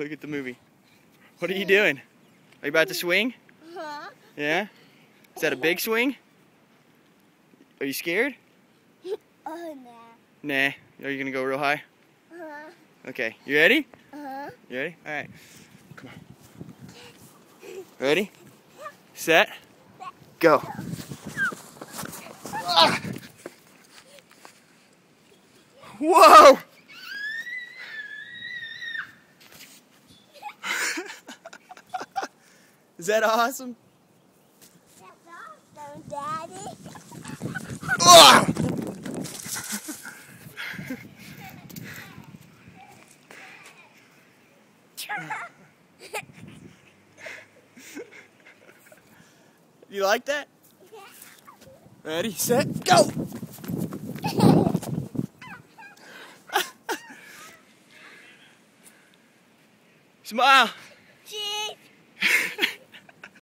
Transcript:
Look at the movie. What are you doing? Are you about to swing? Uh-huh. Yeah? Is that a big swing? Are you scared? Oh, Nah. Are you gonna go real high? nah. Okay. You ready? Uh-huh. You ready? All right. Come on. Ready? Set. Go. Ah! Whoa! Is that awesome? That's awesome, Daddy. Ah! You like that? Ready, set, go! Smile!